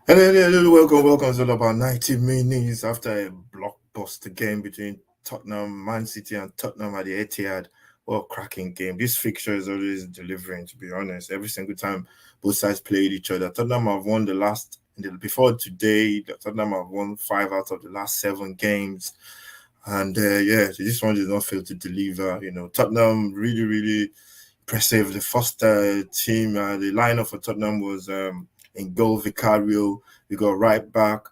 Hello, welcome. It's all about 90 minutes after a blockbuster game between Tottenham, Man City, and Tottenham at the Etihad. What a cracking game. This fixture is always delivering, to be honest. Every single time both sides played each other. Tottenham have won before today, Tottenham have won 5 out of the last 7 games. And this one did not fail to deliver. Tottenham really impressive. The first the lineup for Tottenham was in goal Vicario. We got right back,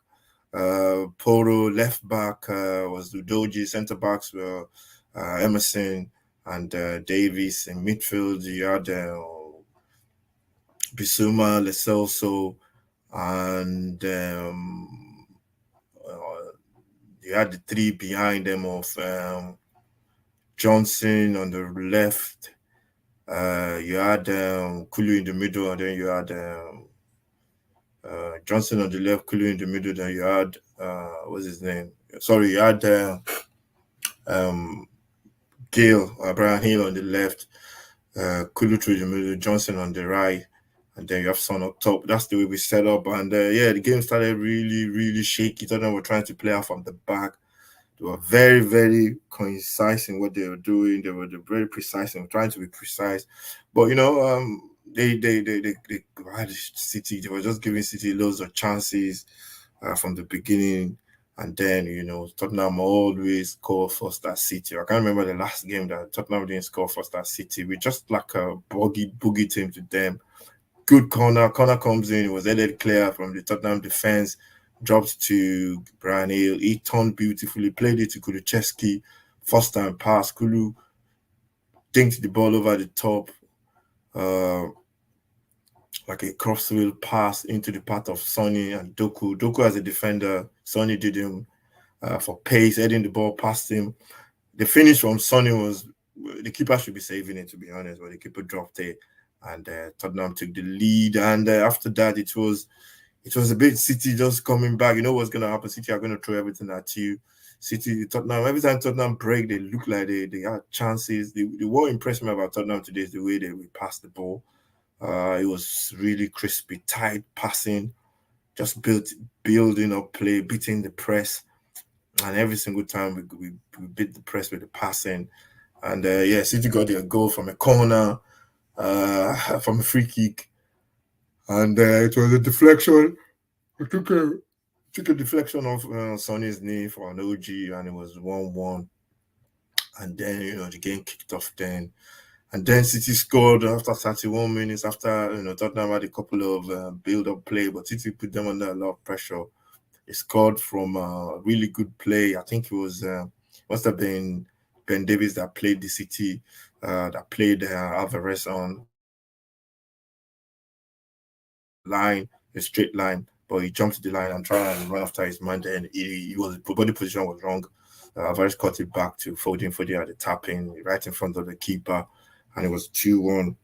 Poro, left back was Udoji, centre backs were Emerson and Davies. In midfield, you had Bissouma, Lecelso, and uh, you had the three behind them of Johnson on the left. You had Kulu in the middle, and then you had Johnson on the left, Kulu in the middle. Then you had what's his name? Sorry, you had um, Gale, Brian Hill on the left, Kulu through the middle, Johnson on the right, and then you have Son up top. That's the way we set up. And the game started really shaky. Tottenham were trying to play out from the back. They were very concise in what they were doing. They were very precise and trying to be precise. But they had City. They were just giving City loads of chances from the beginning. And then, Tottenham always score first at City. I can't remember the last game that Tottenham didn't score first at City. We just like a boogie team to them. Good corner. Corner comes in. It was headed clear from the Tottenham defense. Dropped to Brian Hill. He turned beautifully. Played it to Kulusevski. First time pass. Kulu dinked the ball over the top. Uh, like a crossfield pass into the path of Sonny and Doku. Doku as a defender. Sonny did him for pace, heading the ball past him. The finish from Sonny was the keeper should be saving it, to be honest, but the keeper dropped it, and Tottenham took the lead. And after that, it was a bit City just coming back. You know what's going to happen? City are going to throw everything at you. City, Tottenham, every time Tottenham break, they look like they had chances. The what impressed me about Tottenham today is the way we passed the ball. It was really crispy, tight passing, just building up play, beating the press, and every single time we beat the press with the passing. And City got their goal from a corner, from a free kick, and it was a deflection. We took a deflection of Sonny's knee for an OG, and it was 1-1. And then the game kicked off then. And then City scored after 31 minutes. After Tottenham had a couple of build-up play, but City put them under a lot of pressure. They scored from a really good play. I think it was must have been Ben Davies that played the City, that played Alvarez on line, a straight line, but he jumped to the line and tried and run after his man. Then he was body position was wrong. Alvarez cut it back to Foden. Foden had the tapping right in front of the keeper, and it was 2-1.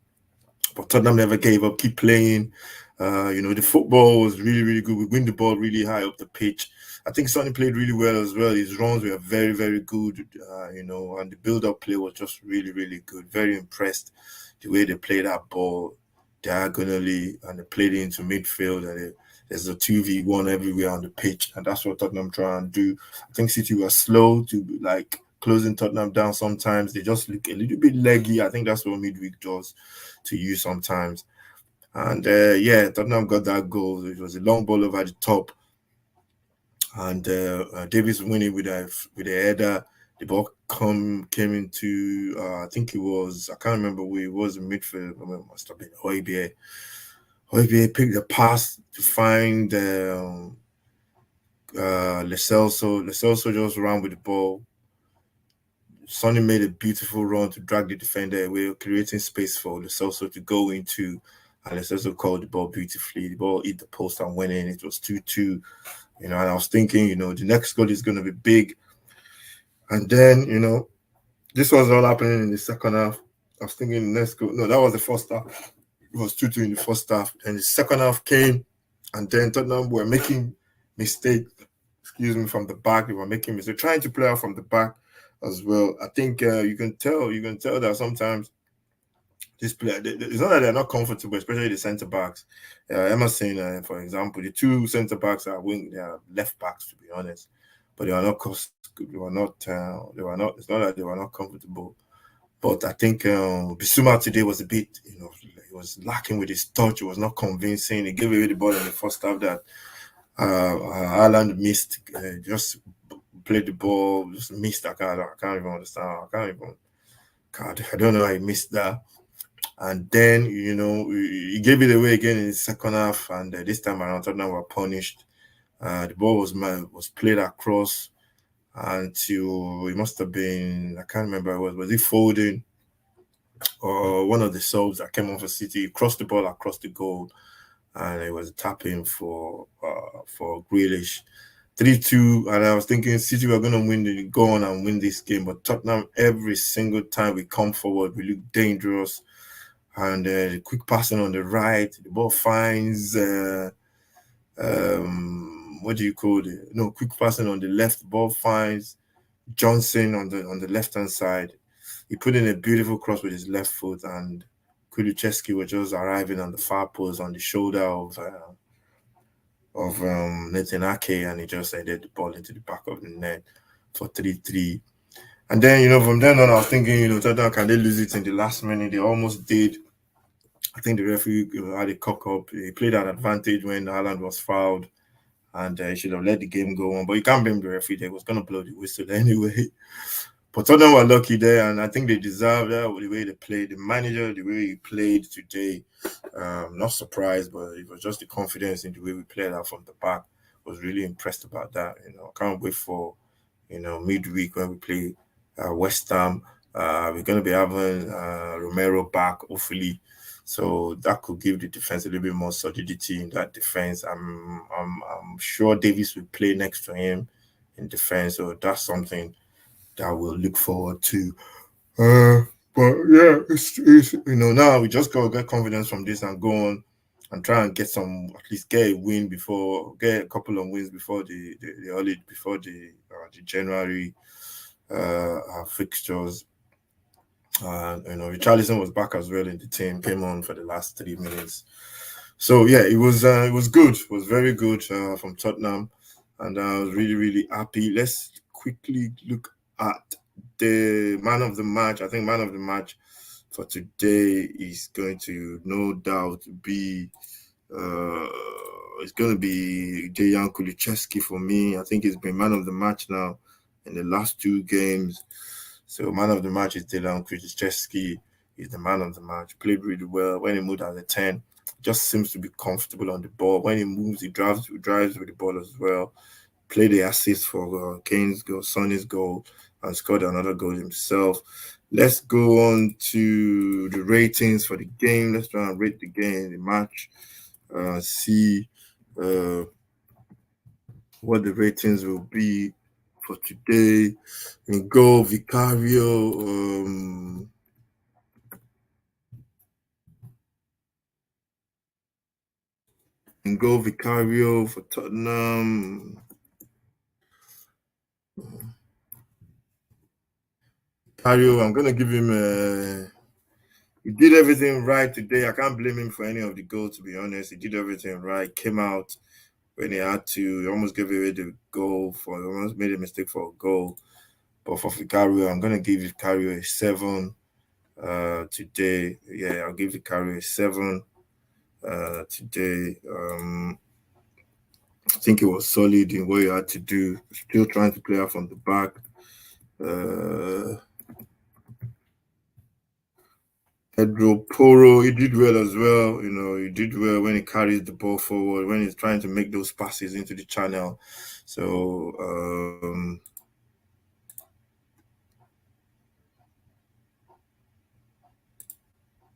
But Tottenham never gave up, keep playing. The football was really good. We win the ball really high up the pitch. I think Sonny played really well as well. His runs were very good, and the build-up play was just really good. Very impressed the way they played that ball diagonally and they played it into midfield, and there's a 2v1 everywhere on the pitch, and that's what Tottenham try and do. I think City were slow to closing Tottenham down sometimes. They just look a little bit leggy. I think that's what midweek does to you sometimes. And Tottenham got that goal. It was a long ball over the top, and Davis winning with a header. The ball came into I think it was, I can't remember where it was, in midfield. It must have been Hoybier. Hoybier picked the pass to find Lecelso. Lecelso just ran with the ball. Sonny made a beautiful run to drag the defender away, creating space for Lecelso to go into, and Lecelso called the ball beautifully. The ball hit the post and went in. It was 2-2. And I was thinking, the next goal is going to be big. And then, this was all happening in the second half. I was thinking the next goal. No, that was the first half. It was 2-2 in the first half. And the second half came, and then Tottenham were making mistakes, from the back. They were making mistakes, trying to play out from the back as well. I think you can tell that sometimes This player, it's not that they're not comfortable, especially the centre backs. Emerson, for example, the two centre backs are wing, they are left backs to be honest, but they are not they were not they were not. It's not that they were not comfortable, but I think Bissouma today was a bit, he was lacking with his touch. It was not convincing. He gave away the ball in the first half that Ireland missed. Just played the ball, just missed. I can't even understand. I can't even. God, I don't know how he missed that. And then, he gave it away again in the second half. And this time around, Tottenham were punished. The ball was played across until it must have been, I can't remember, was it Foden or one of the subs that came on for City, crossed the ball across the goal, and it was tapping for Grealish. 3-2, and I was thinking City were going to go on and win this game, but Tottenham, every single time we come forward, we look dangerous. And the quick passing on the right, the ball finds, what do you call it? No, quick passing on the left, ball finds Johnson on the left hand side. He put in a beautiful cross with his left foot, and Kulusevski was just arriving on the far post on the shoulder of Nathan Ake, and he just headed the ball into the back of the net for 3-3. And then, from then on, I was thinking, Tottenham, can they lose it in the last minute? They almost did. I think the referee had a cock up. He played an advantage when Haaland was fouled, and he should have let the game go on. But you can't blame the referee. They was going to blow the whistle anyway. But Tottenham were lucky there, and I think they deserved that with the way they played. The manager, the way he played today, not surprised, but it was just the confidence in the way we played out from the back. Was really impressed about that. I can't wait for midweek when we play West Ham. We're going to be having Romero back, hopefully. So that could give the defense a little bit more solidity in that defense. I'm sure Davis will play next to him in defense, so that's something that we'll look forward to. Uh, but yeah, it's now we just gotta get confidence from this and go on and try and at least get a win get a couple of wins before the early before the January fixtures. Richarlison was back as well in the team, came on for the last 3 minutes. So yeah, it was good. It was very good from Tottenham, and I was really really happy. Let's quickly look at the man of the match. I think man of the match for today is going to no doubt be uh it's going to be Dejan Kulusevski for me. I think he's been man of the match now in the last two games. So man of the match is Dejan Kulusevski. He's the man of the match. Played really well when he moved as a 10. Just seems to be comfortable on the ball. When he moves, he drives with the ball as well. Played the assist for Kane's goal, Sonny's goal, and scored another goal himself. Let's go on to the ratings for the game. Let's try and rate the game, the match. See what the ratings will be for today. In goal, Vicario. In goal, Vicario for Tottenham. Vicario, I'm gonna give him a. He did everything right today. I can't blame him for any of the goals, to be honest. He did everything right. Came out when he had to. He almost gave away the goal he almost made a mistake for a goal. But for Vicario, I'm gonna give Vicario a 7 today. Yeah, I'll give Vicario a 7 today. I think it was solid in what he had to do. Still trying to play out from the back. Uh, Pedro Porro, he did well as well. He did well when he carries the ball forward, when he's trying to make those passes into the channel. So,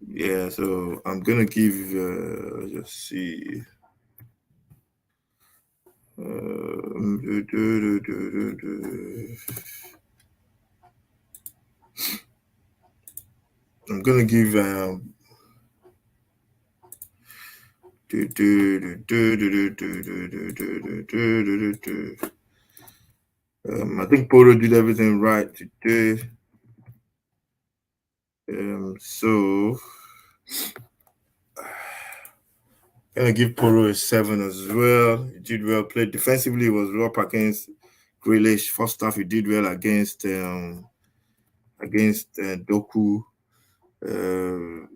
yeah, so I'm going to give, let's see. I'm going to give I think Poro did everything right today. So gonna give Poro a 7 as well. He did well. Played defensively. He was up against Grealish. First half, he did well against Doku. Uh,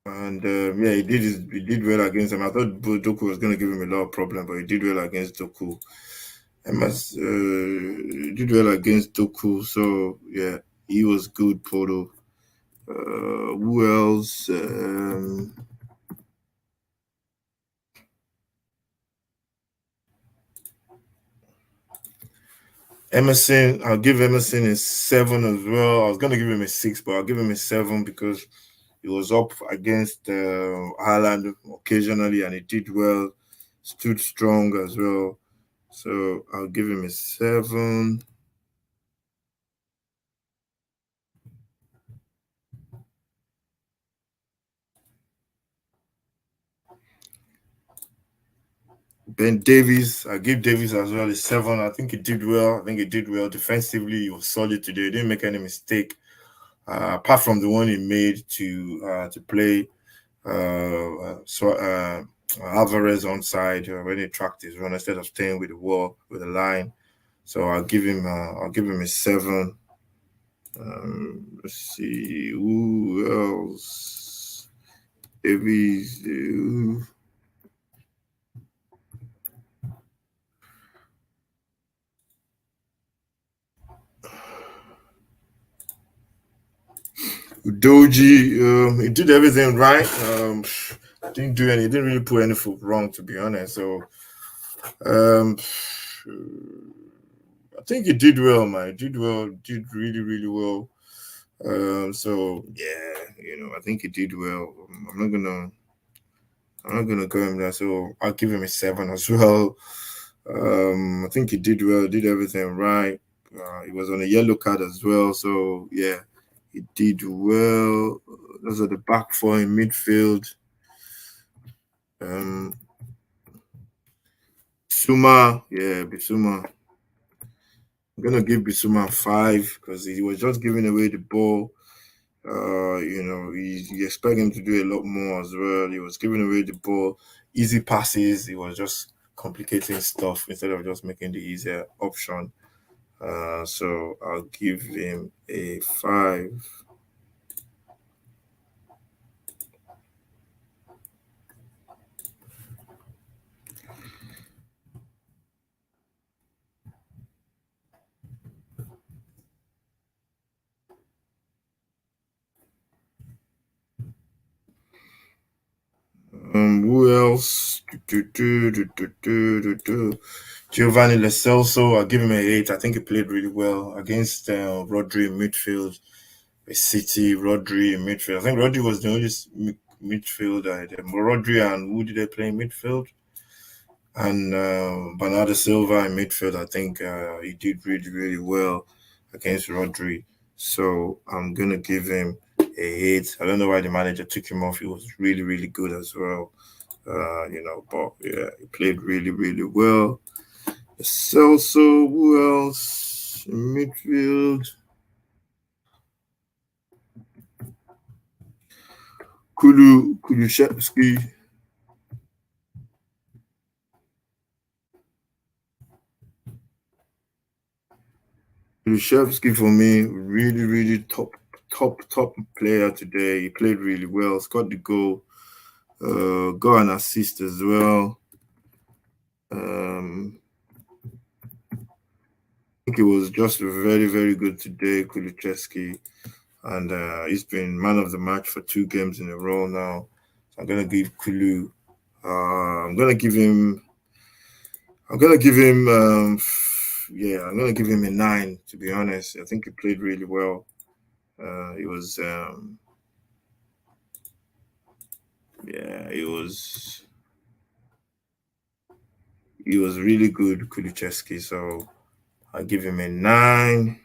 and yeah, he did well against him. I thought Doku was gonna give him a lot of problem, but he did well against Doku. He did well against Doku. So yeah, he was good. Poro. Who else? Emerson, I'll give Emerson a 7 as well. I was gonna give him a 6, but I'll give him a 7 because he was up against Haaland occasionally and he did well, stood strong as well. So I'll give him a 7. Ben Davies, I'll give Davies as well a 7. I think he did well. I think he did well defensively. He was solid today. He didn't make any mistake, apart from the one he made to play Alvarez onside when he tracked his run instead of staying with the wall with the line. So I'll give him a 7. Let's see who else. Davies, Doji, he did everything right. He didn't really put any foot wrong to be honest. So um, I think he did well, man. He did well, did really, really well. So yeah, I think he did well. I'm not gonna go him there. So I'll give him a 7 as well. I think he did well, did everything right. He was on a yellow card as well. So yeah, he did well. Those are the back four in midfield. Um, Bisuma, yeah, Bisuma. I'm gonna give Bisuma 5 because he was just giving away the ball. You expect him to do a lot more as well. He was giving away the ball, easy passes. He was just complicating stuff instead of just making the easier option. So I'll give him a 5. Who else? Giovanni Lo Celso, I'll give him an 8. I think he played really well against Rodri in midfield. A City, Rodri in midfield. I think Rodri was the only midfielder. Rodri and who did they play in midfield? And Bernardo Silva in midfield. I think he did really, really well against Rodri. So I'm gonna give him a 8. I don't know why the manager took him off. He was really, really good as well. But yeah, he played really, really well. So who else in midfield? Kulusevski. Kulusevski for me, really, really top player today. He played really well. Scored the goal. Got an assist as well. I think he was just very, very good today, Kulusevski, and he's been man of the match for 2 games in a row now. So I'm gonna give Kulu. I'm gonna give him. I'm gonna give him. Yeah, I'm gonna give him a 9. To be honest, I think he played really well. He was. Yeah, he was. He was really good, Kulicheski. So I give him a 9.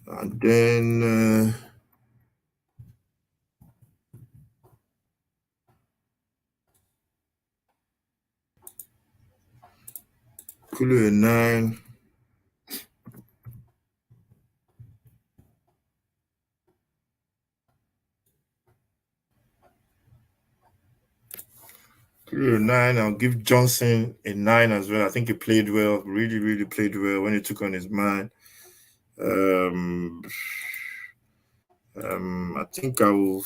And then Kulu a 9. Kulu a 9. I'll give Johnson a 9 as well. I think he played well, really, really played well when he took on his man. Um, I think I will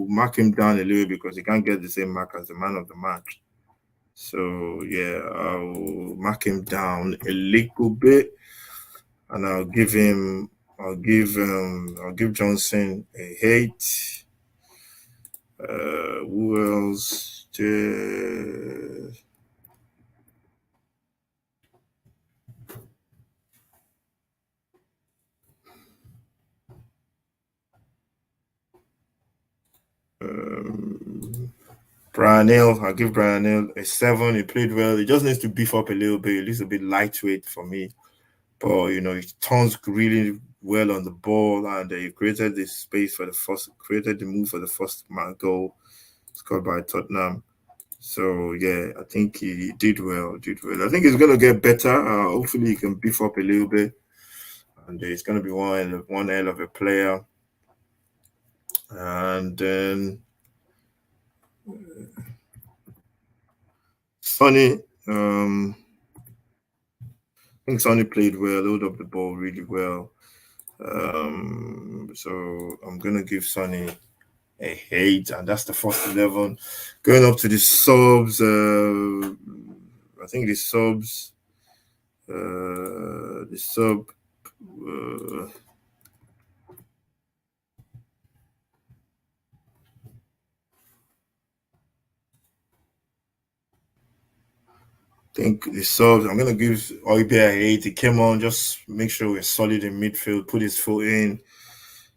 mark him down a little because he can't get the same mark as the man of the match. So yeah, I'll mark him down a little bit, and I'll give Johnson a 8. Who else? Um, Brian Hill, I'll give Brian Hill a 7. He played well. He just needs to beef up a little bit. He looks a bit lightweight for me. But he turns really well on the ball, and he created the space for the first, created the move for the first man goal scored by Tottenham. So yeah, I think he did well. Did well. I think he's gonna get better. Hopefully, he can beef up a little bit, and he's gonna be one hell of a player. And then Sonny, I think Sonny played well, held up the ball really well. So I'm gonna give Sonny a 8, and that's the first 11. Going up to the subs, I think the sub. Think the subs. I'm gonna give Oibe a 8. He came on, just make sure we're solid in midfield. Put his foot in,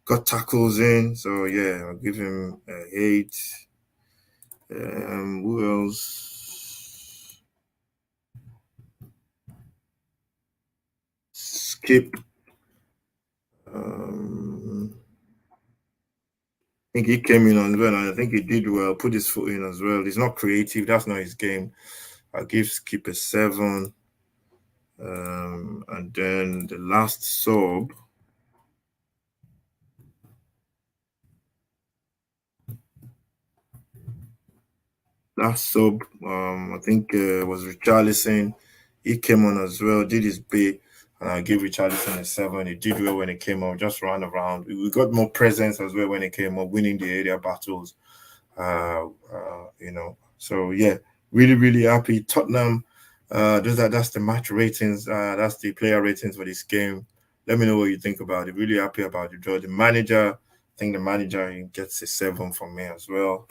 got tackles in. So yeah, I'll give him a 8. Who else? Skip. Um, I think he came in as well, and I think he did well. Put his foot in as well. He's not creative. That's not his game. I'll give Skip a 7. And then the last sub. Last sub, I think was Richarlison. He came on as well, did his bit, and I gave Richarlison a 7. He did well when he came on, just ran around. We got more presence as well when he came on, winning the area battles. So yeah, really, really happy. Tottenham, that's the match ratings. That's the player ratings for this game. Let me know what you think about it. Really happy about the draw. The manager, I think the manager gets a 7 from me as well.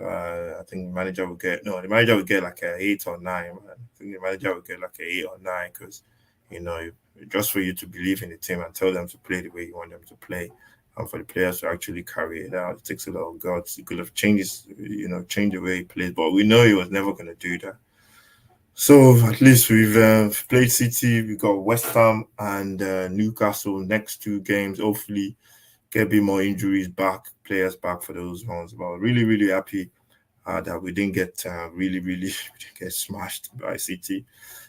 I think the manager will get like a 8 or 9. Man. I think the manager will get like a 8 or 9 because you know just for you to believe in the team and tell them to play the way you want them to play, and for the players to actually carry it out. It takes a lot of guts. He could have changed the way he played, but we know he was never going to do that. So at least we've played City. We got West Ham and Newcastle next 2 games. Hopefully, get a bit more injuries back, players back for those ones. But really, really happy that we didn't get really, really we didn't get smashed by City.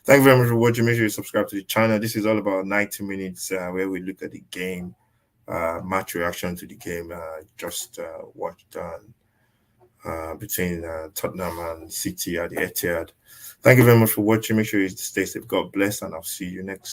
Thank you very much for watching. Make sure you subscribe to the channel. This is all about 90 minutes where we look at the game, match reaction to the game just watched between Tottenham and City at the Etihad. Thank you very much for watching. Make sure you stay safe. God bless, and I'll see you next.